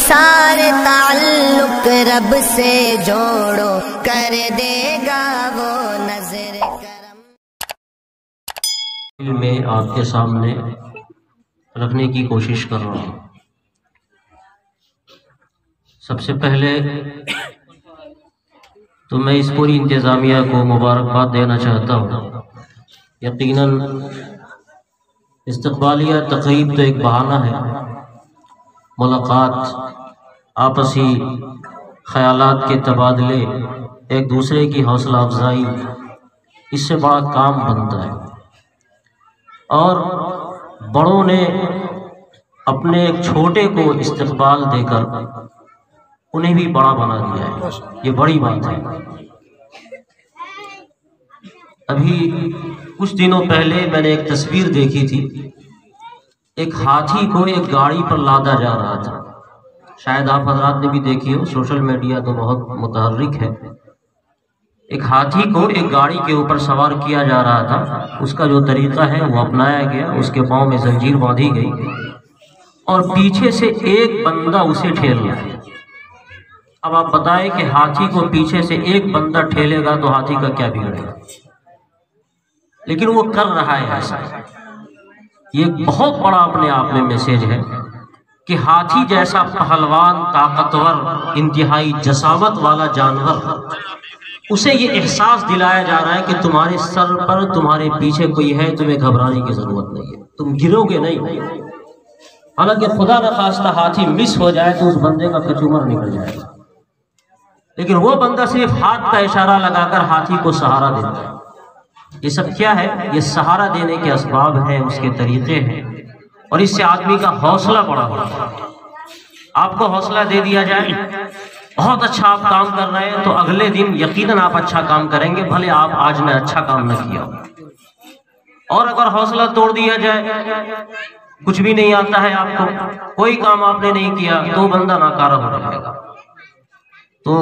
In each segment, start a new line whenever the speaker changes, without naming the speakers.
سارے تعلق رب سے جوڑو، کر دے گا وہ نظر کرم۔
میں آپ کے سامنے رکھنے کی کوشش کر رہا ہوں۔ سب سے پہلے تو میں اس پوری انتظامیہ کو مبارکباد دینا چاہتا ہوں۔ یقیناً استقبالیہ تقریب تو ایک بہانہ ہے، ملاقات، آپسی خیالات کے تبادلے، ایک دوسرے کی حوصلہ افزائی، اس سے بڑا کام بنتا ہے۔ اور بڑوں نے اپنے ایک چھوٹے کو استقبال دے کر انہیں بھی بڑا بنا دیا ہے، یہ بڑی بات ہے۔ ابھی کچھ دنوں پہلے میں نے ایک تصویر دیکھی تھی، ایک ہاتھی کو ایک گاڑی پر لادا جا رہا تھا، شاید آپ حضرات نے بھی دیکھی ہو، سوشل میڈیا تو بہت متحرک ہے۔ ایک ہاتھی کو ایک گاڑی کے اوپر سوار کیا جا رہا تھا، اس کا جو طریقہ ہے وہ اپنایا گیا، اس کے پاؤں میں زنجیر باندھی گئی اور پیچھے سے ایک بندہ اسے ٹھیل رہا ہے۔ اب آپ بتائیں کہ ہاتھی کو پیچھے سے ایک بندہ ٹھیلے گا تو ہاتھی کا کیا بگڑے گا، لیکن وہ کر رہا ہے ایسا۔ یہ بہت بڑا اپنے آپ میں میسیج ہے کہ ہاتھی جیسا پہلوان، طاقتور، انتہائی جسامت والا جانور، اسے یہ احساس دلایا جا رہا ہے کہ تمہارے سر پر، تمہارے پیچھے کوئی ہے، تمہیں گھبرانے کی ضرورت نہیں ہے، تم گرو گے نہیں۔ حالانکہ خدا نخواستہ ہاتھی مس ہو جائے تو اس بندے کا کچومر نکل جائے گا، لیکن وہ بندہ صرف ہاتھ کا اشارہ لگا کر ہاتھی کو سہارا دیتا ہے۔ یہ سب کیا ہے؟ یہ سہارا دینے کے اسباب ہیں، اس کے طریقے ہیں، اور اس سے آدمی کا حوصلہ بڑا ہوتا ہے۔ آپ کو حوصلہ دے دیا جائے، بہت اچھا آپ کام کر رہے ہیں، تو اگلے دن یقیناً آپ اچھا کام کریں گے، بھلے آپ آج نے اچھا کام نہ کیا ہو۔ اور اگر حوصلہ توڑ دیا جائے، کچھ بھی نہیں آتا ہے آپ کو، کوئی کام آپ نے نہیں کیا، تو بندہ ناکارہ ہو جائے گا۔ تو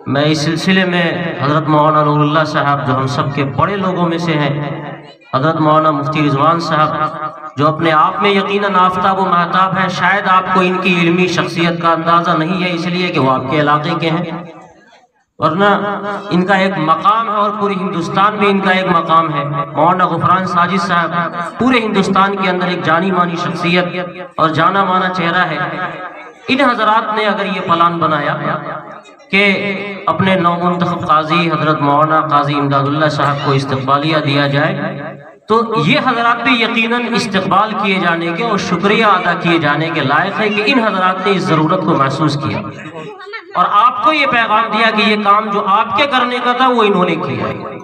میں اس سلسلے میں حضرت مولانا نور اللہ صاحب، جو ہم سب کے بڑے لوگوں میں سے ہیں، حضرت مولانا مفتی رضوان صاحب، جو اپنے آپ میں یقیناً آفتاب و مہتاب ہیں، شاید آپ کو ان کی علمی شخصیت کا اندازہ نہیں ہے، اس لیے کہ وہ آپ کے علاقے کے ہیں، ورنہ ان کا ایک مقام ہے، اور پورے ہندوستان میں ان کا ایک مقام ہے۔ مولانا غفران ساجد صاحب پورے ہندوستان کے اندر ایک جانی مانی شخصیت اور جانا مانا چہرہ ہے۔ ان حضرات نے اگر یہ پلان بنایا کہ اپنے نو منتخب قاضی حضرت مولانا قاضی امداد اللہ صاحب کو استقبالیہ دیا جائے، تو یہ حضرات بھی یقیناً استقبال کیے جانے کے اور شکریہ ادا کیے جانے کے لائق ہے کہ ان حضرات نے اس ضرورت کو محسوس کیا اور آپ کو یہ پیغام دیا کہ یہ کام جو آپ کے کرنے کا تھا وہ انہوں نے کیا ہے۔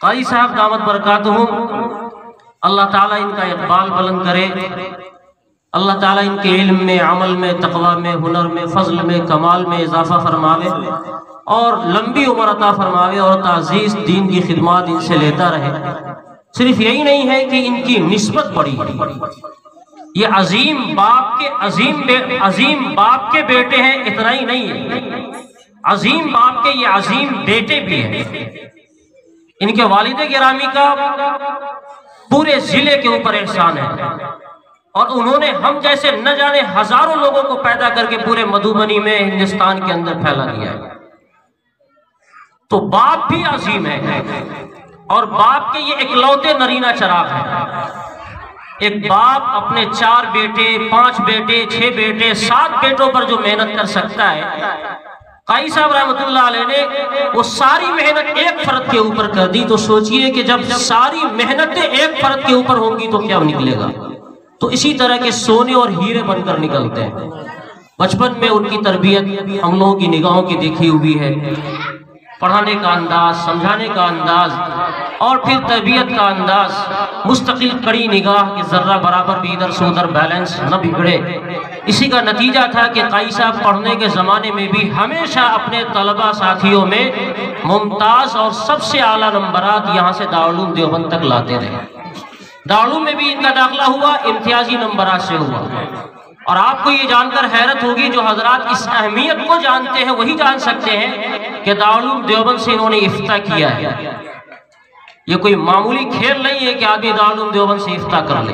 قاضی صاحب دامت برکاتہم، اللہ تعالیٰ ان کا اقبال بلند کرے، اللہ تعالیٰ ان کے علم میں، عمل میں، تقوی میں، ہنر میں، فضل میں، کمال میں اضافہ فرماوے اور لمبی عمر عطا فرماوے، اور تعزیز دین کی خدمات ان سے لیتا رہے۔ صرف یہی نہیں ہے کہ ان کی نسبت بڑی ہے، یہ عظیم باپ کے بیٹے ہیں، اتنا ہی نہیں ہے، عظیم باپ کے یہ عظیم بیٹے بھی ہیں۔ ان کے والد گرامی کا پورے ضلع کے اوپر احسان ہے، اور انہوں نے ہم جیسے نہ جانے ہزاروں لوگوں کو پیدا کر کے پورے مدھوبنی میں، ہندوستان کے اندر پھیلا دیا ہے۔ تو باپ بھی عظیم ہے، اور باپ کے یہ اکلوتے نرینہ چراغ ہیں۔ ایک باپ اپنے 4 بیٹے، 5 بیٹے، 6 بیٹے، 7 بیٹوں پر جو محنت کر سکتا ہے، قاضی صاحب رحمۃ اللہ علیہ نے وہ ساری محنت ایک فرد کے اوپر کر دی، تو سوچئے کہ جب ساری محنتیں ایک فرد کے اوپر ہوں گی تو کیا نکلے گا؟ تو اسی طرح کے سونے اور ہیرے بن کر نکلتے ہیں۔ بچپن میں ان کی تربیت ہم لوگوں کی نگاہوں کی دیکھی ہوئی ہے، پڑھانے کا انداز، سمجھانے کا انداز، اور پھر تربیت کا انداز، مستقل کڑی نگاہ کہ ذرہ برابر بھی ادھر سے ادھر بیلنس نہ بگڑے۔ اسی کا نتیجہ تھا کہ قاضی صاحب پڑھنے کے زمانے میں بھی ہمیشہ اپنے طلبہ ساتھیوں میں ممتاز اور سب سے اعلیٰ نمبرات یہاں سے دارالعلوم دیوبند تک لاتے رہے۔ دارالعلوم میں بھی ان کا داخلہ ہوا، امتیازی نمبرات سے ہوا۔ اور آپ کو یہ جان کر حیرت ہوگی، جو حضرات اس اہمیت کو جانتے ہیں وہی جان سکتے ہیں کہ دارالعلوم دیوبند سے انہوں نے افتاء کیا ہے۔ یہ کوئی معمولی کھیل نہیں ہے کہ آدمی دارالعلوم دیوبند سے افتاء کر لے۔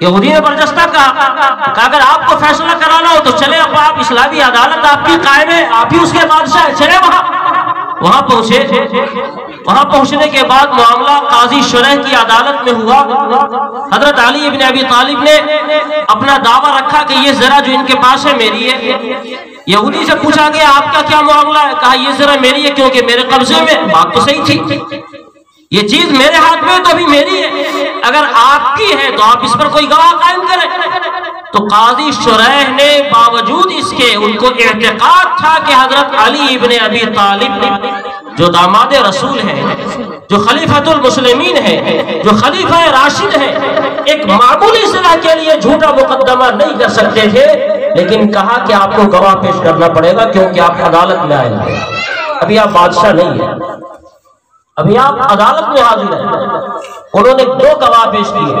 یہودی نے برجستہ کہا کہ اگر آپ کو فیصلہ کرانا ہو تو چلے، اب آپ اسلامی عدالت آپ کی قائم ہے، آپ ہی اس کے بادشاہ ہیں، چلے وہاں پہنچے۔ وہاں پہنچنے کے بعد معاملہ قاضی شرح کی عدالت میں ہوا۔ حضرت علی ابن ابی طالب نے اپنا دعویٰ رکھا کہ یہ زرہ جو ان کے پاس ہے میری ہے۔ یہودی سے پوچھا گیا آپ کا کیا معاملہ ہے؟ کہا یہ زرہ میری ہے کیونکہ میرے قبضے میں۔ بات تو صحیح تھی، یہ چیز میرے ہاتھ میں تو ابھی میری ہے، اگر آپ کی ہے تو آپ اس پر کوئی گواہ قائم کریں۔ تو قاضی شرح نے باوجود اس کے، ان کو اعتقاد تھا کہ حضرت علی ابن ابی طالب جو داماد رسول ہیں، جو خلیفۃ المسلمین ہیں، جو خلیفہ راشد ہیں، ایک معمولی صلح کے لیے جھوٹا مقدمہ نہیں کر سکتے تھے، لیکن کہا کہ آپ کو گواہ پیش کرنا پڑے گا کیونکہ آپ عدالت میں آئے ہیں، ابھی آپ بادشاہ نہیں ہیں، ابھی آپ عدالت میں حاضر ہیں۔ انہوں نے 2 گواہ پیش کیے،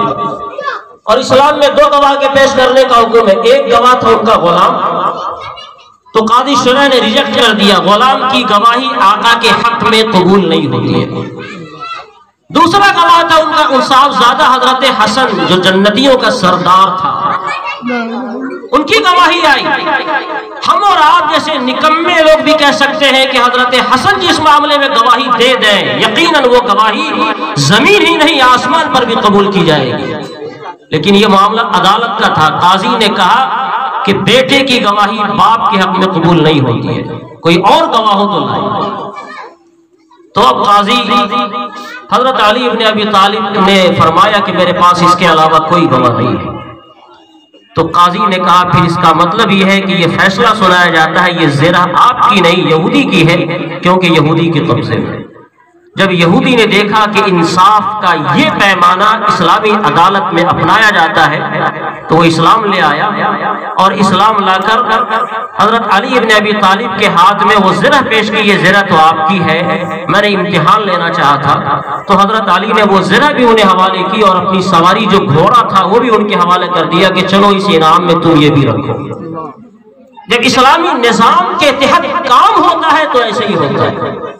اور اسلام میں 2 گواہ کے پیش کرنے کا حکم ہے۔ ایک گواہ تھا ان کا غلام، تو قاضی شرح نے ریجیکٹ کر دیا، غلام کی گواہی آقا کے حق میں قبول نہیں ہوتی ہے۔ دوسرا گواہ تھا ان کا صاحبزادہ حضرت حسن جو جنتیوں کا سردار تھا، ان کی گواہی آئی۔ ہم اور آپ جیسے نکمے لوگ بھی کہہ سکتے ہیں کہ حضرت حسن جس معاملے میں گواہی دے دیں، یقیناً وہ گواہی زمین ہی نہیں آسمان پر بھی قبول کی جائے گی، لیکن یہ معاملہ عدالت کا تھا۔ قاضی نے کہا کہ بیٹے کی گواہی باپ کے حق میں قبول نہیں ہوتی ہے، کوئی اور گواہ ہو تو لائے۔ تو اب قاضی حضرت علی ابن ابی طالب نے فرمایا کہ میرے پاس اس کے علاوہ کوئی گواہ نہیں ہے۔ تو قاضی نے کہا پھر اس کا مطلب یہ ہے کہ یہ فیصلہ سنایا جاتا ہے یہ زرہ آپ کی نہیں یہودی کی ہے، کیونکہ یہودی کے قبضے میں۔ جب یہودی نے دیکھا کہ انصاف کا یہ پیمانہ اسلامی عدالت میں اپنایا جاتا ہے تو وہ اسلام لے آیا، اور اسلام لا کر حضرت علی ابن ابی طالب کے ہاتھ میں وہ زرہ پیش کی، یہ زرہ تو آپ کی ہے، میں نے امتحان لینا چاہا تھا۔ تو حضرت علی نے وہ زرہ بھی انہیں حوالے کی، اور اپنی سواری جو گھوڑا تھا وہ بھی ان کے حوالے کر دیا کہ چلو اس انعام میں تم یہ بھی رکھو۔ جب اسلامی نظام کے تحت کام ہوتا ہے تو ایسے ہی ہوتا ہے۔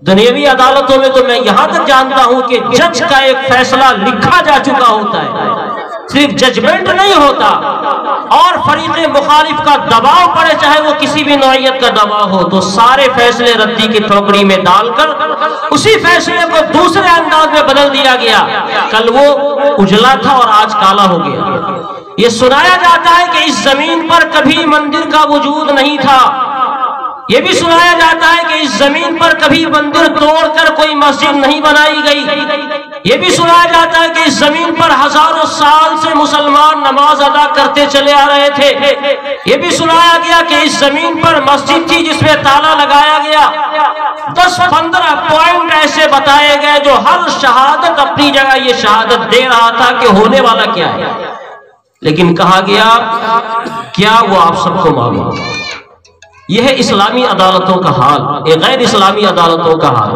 دنیاوی عدالتوں میں تو میں یہاں تک جانتا ہوں کہ جج کا ایک فیصلہ لکھا جا چکا ہوتا ہے، صرف ججمنٹ نہیں ہوتا، اور فریق مخالف کا دباؤ پڑے چاہے وہ کسی بھی نوعیت کا دباؤ ہو تو سارے فیصلے ردی کی ٹھوکری میں ڈال کر اسی فیصلے کو دوسرے انداز میں بدل دیا گیا۔ کل وہ اجلا تھا اور آج کالا ہو گیا۔ یہ سنایا جاتا ہے کہ اس زمین پر کبھی مندر کا وجود نہیں تھا، یہ بھی سنایا جاتا ہے کہ اس زمین پر کبھی مندر توڑ کر کوئی مسجد نہیں بنائی گئی، یہ بھی سنایا جاتا ہے کہ اس زمین پر ہزاروں سال سے مسلمان نماز ادا کرتے چلے آ رہے تھے، یہ بھی سنایا گیا کہ اس زمین پر مسجد تھی جس میں تالا لگایا گیا۔ 10-15 پوائنٹ ایسے بتائے گئے جو ہر شہادت اپنی جگہ یہ شہادت دے رہا تھا کہ ہونے والا کیا ہے، لیکن کہا گیا کیا وہ آپ سب کو معلوم؟ یہ ہے اسلامی عدالتوں کا حال، یہ غیر اسلامی عدالتوں کا حال۔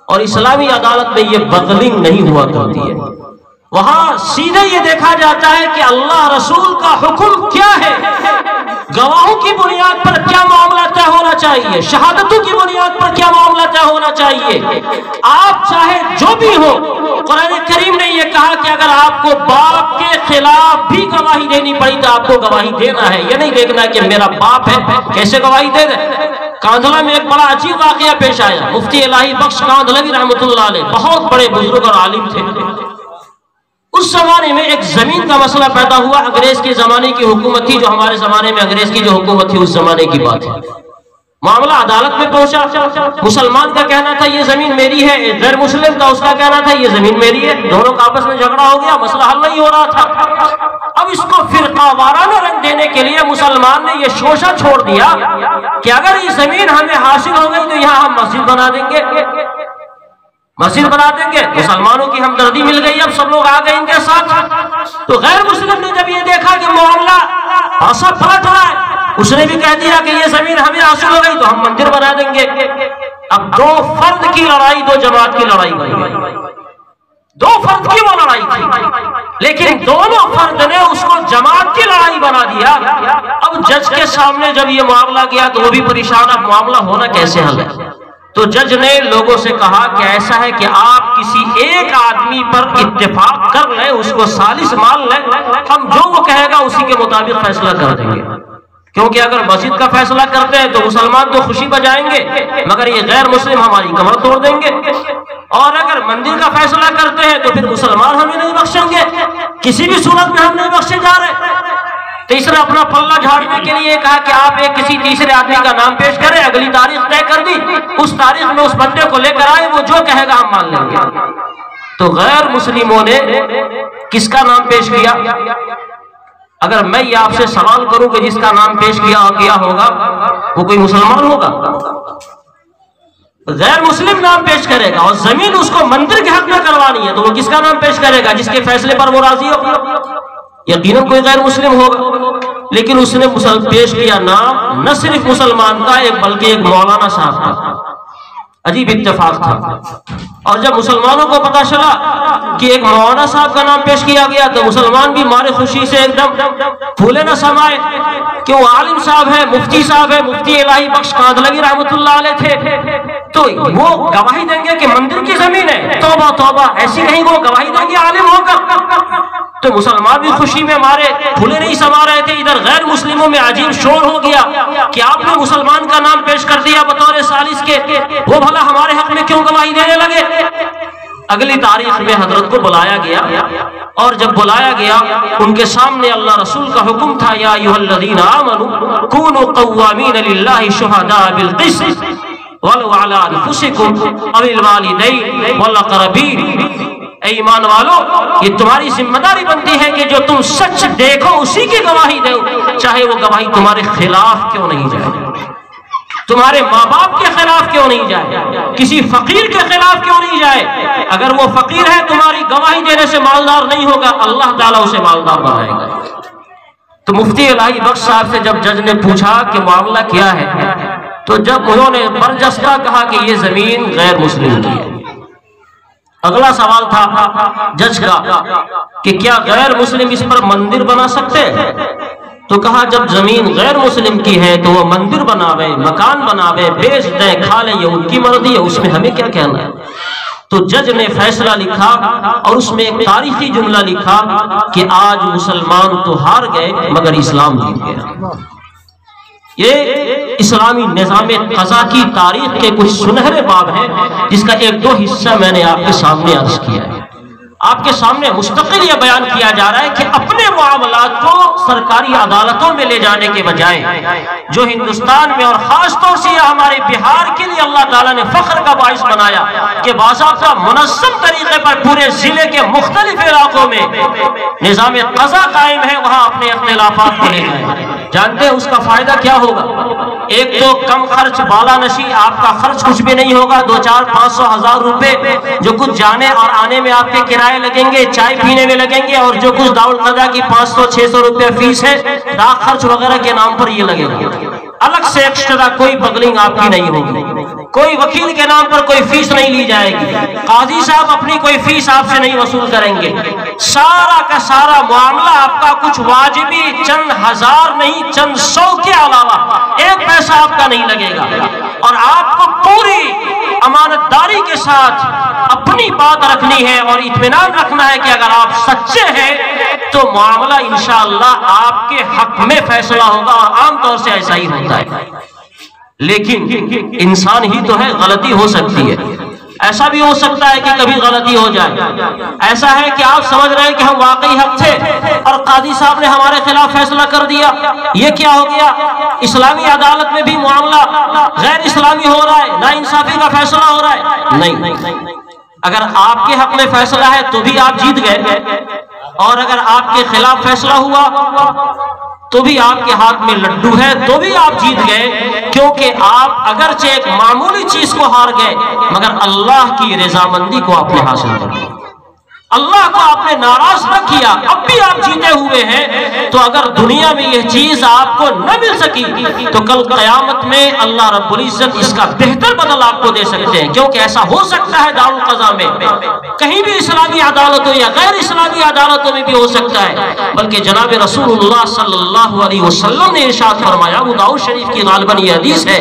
اور اسلامی عدالت میں یہ بغلنگ نہیں ہوا کرتی ہے، وہاں سیدھے یہ دیکھا جاتا ہے کہ اللہ رسول کا حکم کیا ہے، گواہوں کی بنیاد پر کیا معاملہ طے ہونا چاہیے، شہادتوں کی بنیاد پر کیا معاملہ طے ہونا چاہیے۔ آپ چاہے جو بھی ہو، قرآن کریم نے یہ کہا کہ اگر آپ کو باپ کے خلاف بھی گواہی دینی پڑی تو آپ کو گواہی دینا ہے، یہ نہیں دیکھنا کہ میرا باپ ہے کیسے گواہی دے دے۔ کاندھلا میں ایک بڑا عجیب واقعہ پیش آیا، مفتی الہی بخش کاندھلوی رحمۃ اللہ علیہ بہت بڑے بزرگ اور عالم تھے۔ اس زمانے میں ایک زمین کا مسئلہ پیدا ہوا، انگریز کے زمانے کی حکومت تھی، جو ہمارے زمانے میں انگریز کی جو حکومت تھی اس زمانے کی بات ہے۔ معاملہ عدالت میں پہنچا، مسلمان کا کہنا تھا یہ زمین میری ہے، غیر مسلم کا اس کا کہنا تھا یہ زمین میری ہے، دونوں کا آپس میں جھگڑا ہو گیا، مسئلہ حل نہیں ہو رہا تھا۔ اب اس کو فرقہ وارانہ رنگ دینے کے لیے مسلمان نے یہ شوشہ چھوڑ دیا کہ اگر یہ زمین ہمیں حاصل ہو گئی تو یہاں ہم مسجد بنا دیں گے، مسجد بنا دیں گے۔ مسلمانوں کی ہمدردی مل گئی، اب سب لوگ آ گئے ان کے ساتھ۔ تو غیر مسلم نے جب یہ دیکھا کہ معاملہ ایسا پلٹ رہا ہے، اس نے بھی کہہ دیا کہ یہ زمین ہمیں حاصل ہو گئی تو ہم مندر بنا دیں گے۔ اب 2 فرد کی لڑائی 2 جماعت کی لڑائی بن گئی، 2 فرد کی وہ لڑائی تھی، لیکن دونوں فرد نے اس کو جماعت کی لڑائی بنا دیا۔ اب جج کے سامنے جب یہ معاملہ گیا تو وہ بھی پریشان، اب معاملہ ہونا کیسے حل ہے؟ تو جج نے لوگوں سے کہا کہ ایسا ہے کہ آپ کسی ایک آدمی پر اتفاق کر لیں، اس کو ثالث مان لیں، ہم جو وہ کہے گا اسی کے مطابق فیصلہ کر دیں گے، کیونکہ اگر مسجد کا فیصلہ کرتے ہیں تو مسلمان تو خوشی بجائیں گے، مگر یہ غیر مسلم ہماری کمر توڑ دیں گے، اور اگر مندر کا فیصلہ کرتے ہیں تو پھر مسلمان ہمیں نہیں بخشیں گے، کسی بھی صورت میں ہم نہیں بخشے جا رہے۔ تیسرا اپنا پلہ جھاڑنے کے لیے کہا کہ آپ ایک کسی تیسرے آدمی کا نام پیش کریں، اگلی تاریخ طے کر دی، اس تاریخ میں اس بندے کو لے کر آئے، وہ جو کہے گا ہم مان لیں گے۔ تو غیر مسلموں نے کس کا نام پیش کیا؟ اگر میں یہ آپ سے سوال کروں کہ جس کا نام پیش کیا ہوگا وہ کوئی مسلمان ہوگا؟ غیر مسلم نام پیش کرے گا، اور زمین اس کو مندر کے حق میں کروانی ہے تو وہ کس کا نام پیش کرے گا؟ جس کے فیصلے پر وہ راضی ہو، یقیناً کوئی غیر مسلم ہوگا۔ لیکن اس نے پیش کیا نام نہ صرف مسلمان کا ایک بلکہ ایک مولانا صاحب کا۔ عجیب اتفاق تھا، اور جب مسلمانوں کو پتا چلا کہ ایک مولانا صاحب کا نام پیش کیا گیا تو مسلمان بھی مارے خوشی سے ایک دم پھولے نہ سمائے کہ وہ عالم صاحب ہے، مفتی الہی بخش کاندھلگی رحمت اللہ علیہ تھے، تو وہ گواہی دیں گے کہ مندر کی زمین ہے۔ توبہ توبہ، ایسی نہیں وہ گواہی دیں گے عالم ہو کر؟ تو مسلمان بھی خوشی میں مارے پھولے نہیں سما رہے تھے، ادھر غیر مسلموں میں عجیب شور ہو گیا کہ آپ نے مسلمان کا نام پیش کر دیا بطور ثالث کے، وہ بھلا ہمارے حق میں کیوں گواہی دینے لگے؟ اگلی تاریخ میں حضرت کو بلایا گیا، اور جب بلایا گیا ان کے سامنے اللہ رسول کا حکم تھا، یا ایھا الذین آمنوا کونوا قوامین للہ شہداء بالقسط ولو علی انفسکم او الوالدین والاقربین۔ اے ایمان والو، یہ تمہاری ذمہ داری بنتی ہے کہ جو تم سچ دیکھو اسی کی گواہی دو، چاہے وہ گواہی تمہارے خلاف کیوں نہیں جائے، تمہارے ماں باپ کے خلاف کیوں نہیں جائے، کسی فقیر کے خلاف کیوں نہیں جائے۔ اگر وہ فقیر ہے تمہاری گواہی دینے سے مالدار نہیں ہوگا، اللہ تعالیٰ اسے مالدار بنائے گا۔ تو مفتی الہی بخش صاحب سے جب جج نے پوچھا کہ معاملہ کیا ہے، تو جب انہوں نے برجستہ کہا کہ یہ زمین غیر مسلم کی ہے، اگلا سوال تھا جج کا کہ کیا غیر مسلم اس پر مندر بنا سکتے ہیں؟ تو کہا جب زمین غیر مسلم کی ہے تو وہ مندر بناوے، مکان بناوے، بیچ دیں، کھا لیں، یہ ان کی مرضی ہے، اس میں ہمیں کیا کہنا ہے۔ تو جج نے فیصلہ لکھا اور اس میں ایک تاریخی جملہ لکھا کہ آج مسلمان تو ہار گئے مگر اسلام جیت گیا۔ یہ اسلامی نظام قضا کی تاریخ کے کچھ سنہرے باب ہیں جس کا ایک دو حصہ میں نے آپ کے سامنے عرض کیا ہے۔ آپ کے سامنے مستقل یہ بیان کیا جا رہا ہے کہ اپنے معاملات کو سرکاری عدالتوں میں لے جانے کے بجائے جو ہندوستان میں اور خاص طور سے ہمارے بہار کے لیے اللہ تعالیٰ نے فخر کا باعث بنایا کہ باضابطہ منظم طریقے پر پورے ضلع کے مختلف علاقوں میں نظام قضا قائم ہے، وہاں اپنے اختلافات کو لے جائیں۔ جانتے ہیں اس کا فائدہ کیا ہوگا؟ ایک تو کم خرچ، بالا نشی، آپ کا خرچ کچھ بھی نہیں ہوگا، 2-4-500 روپے جو کچھ جانے اور آنے میں آپ کے کرائے لگیں گے، چائے پینے میں لگیں گے، اور جو کچھ دارالقضا کی 500-600 روپے فیس ہے، ڈاک خرچ وغیرہ کے نام پر یہ لگے گا۔ الگ سے ایکسٹرا کوئی بغلنگ آپ کی نہیں ہوگی، کوئی وکیل کے نام پر کوئی فیس نہیں لی جائے گی، قاضی صاحب اپنی کوئی فیس آپ سے نہیں وصول کریں گے، سارا کا سارا معاملہ آپ کا کچھ واجبی چند ہزار نہیں، چند 100 کے علاوہ ایک پیسہ آپ کا نہیں لگے گا، اور آپ کو پوری امانت داری کے ساتھ اپنی بات رکھنی ہے اور اطمینان رکھنا ہے کہ اگر آپ سچے ہیں تو معاملہ انشاءاللہ آپ کے حق میں فیصلہ ہوگا، اور عام طور سے ایسا ہی ہوتا ہے۔ لیکن انسان ہی تو ہے، غلطی ہو سکتی ہے، ایسا بھی ہو سکتا ہے کہ کبھی غلطی ہو جائے، ایسا ہے کہ آپ سمجھ رہے ہیں کہ ہم واقعی حق تھے اور قاضی صاحب نے ہمارے خلاف فیصلہ کر دیا، یہ کیا ہو گیا؟ اسلامی عدالت میں بھی معاملہ غیر اسلامی ہو رہا ہے، ناانصافی کا فیصلہ ہو رہا ہے۔ نہیں، اگر آپ کے حق میں فیصلہ ہے تو بھی آپ جیت گئے، اور اگر آپ کے خلاف فیصلہ ہوا تو بھی آپ کے ہاتھ میں لڈو ہے تو بھی آپ جیت گئے، کیونکہ آپ اگرچہ ایک معمولی چیز کو ہار گئے مگر اللہ کی رضامندی کو آپ نے حاصل کر لیا۔ اللہ کو آپ نے ناراض نہ کیا، اب بھی آپ جیتے ہوئے ہیں، تو اگر دنیا میں یہ چیز آپ کو نہ مل سکی تو کل قیامت میں اللہ رب العزت اس کا بہتر بدل آپ کو دے سکتے ہیں، کیونکہ ایسا ہو سکتا ہے دارالقضا میں، کہیں بھی اسلامی عدالتوں یا غیر اسلامی عدالتوں میں بھی ہو سکتا ہے، بلکہ جناب رسول اللہ صلی اللہ علیہ وسلم نے ارشاد فرمایا، ابو داؤد شریف کی غالباً یہ حدیث ہے،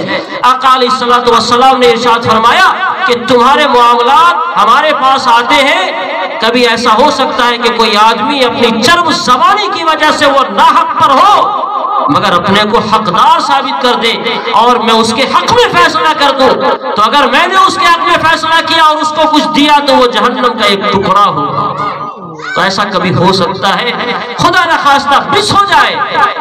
آقا علیہ الصلوۃ والسلام نے ارشاد فرمایا کہ تمہارے معاملات ہمارے پاس آتے ہیں، کبھی ایسا ہو سکتا ہے کہ کوئی آدمی اپنی چرب زبانی کی وجہ سے وہ ناحق پر ہو مگر اپنے کو حقدار ثابت کر دے اور میں اس کے حق میں فیصلہ کر دوں، تو اگر میں نے اس کے حق میں فیصلہ کیا اور اس کو کچھ دیا تو وہ جہنم کا ایک ٹکڑا ہوگا۔ تو ایسا کبھی ہو سکتا ہے، خدا نخواستہ مس ہو جائے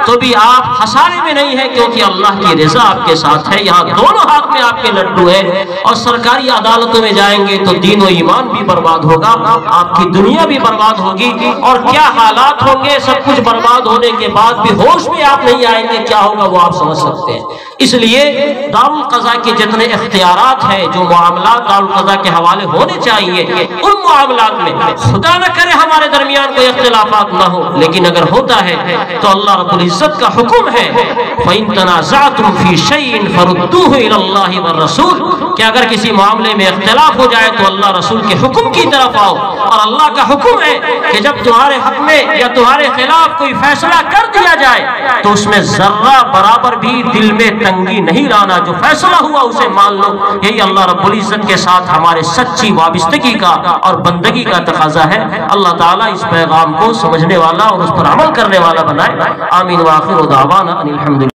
تو بھی آپ خسارے میں نہیں ہیں، کیونکہ اللہ کی رضا آپ کے ساتھ ہے، یہاں دونوں ہاتھ میں آپ کے لڈو ہیں، اور سرکاری عدالتوں میں جائیں گے تو دین و ایمان بھی برباد ہوگا، آپ کی دنیا بھی برباد ہوگی، اور کیا حالات ہوں گے، سب کچھ برباد ہونے کے بعد بھی ہوش میں آپ نہیں آئیں گے، کیا ہوگا وہ آپ سمجھ سکتے ہیں۔ اس لیے دارالقضا کے جتنے اختیارات ہیں، جو معاملات دارالقضا کے حوالے ہونے چاہیے، ان معاملات میں خدا نہ کرے ہمارے درمیان کوئی اختلافات نہ ہو، لیکن اگر ہوتا ہے تو اللہ رب العزت کا حکم ہے فَإِن تَنَازَعْتُمْ فِي شَيْءٍ فَرُدُّوهُ إِلَى اللَّهِ وَالرَّسُولِ، کہ اگر کسی معاملے میں اختلاف ہو جائے تو اللہ رسول کے حکم کی طرف آؤ، اور اللہ کا حکم ہے کہ جب تمہارے حق میں یا تمہارے خلاف کوئی فیصلہ کر دیا جائے تو اس میں ذرہ برابر بھی دل میں تنگی نہیں لانا، جو فیصلہ ہوا اسے مان لو۔ یہی اللہ رب العزت کے ساتھ ہمارے سچی وابستگی کا اور بندگی کا تقاضا ہے۔ اللہ تعالیٰ اس پیغام کو سمجھنے والا اور اس پر عمل کرنے والا بنائے۔ آمین وآخر دعوانا ان الحمد للہ۔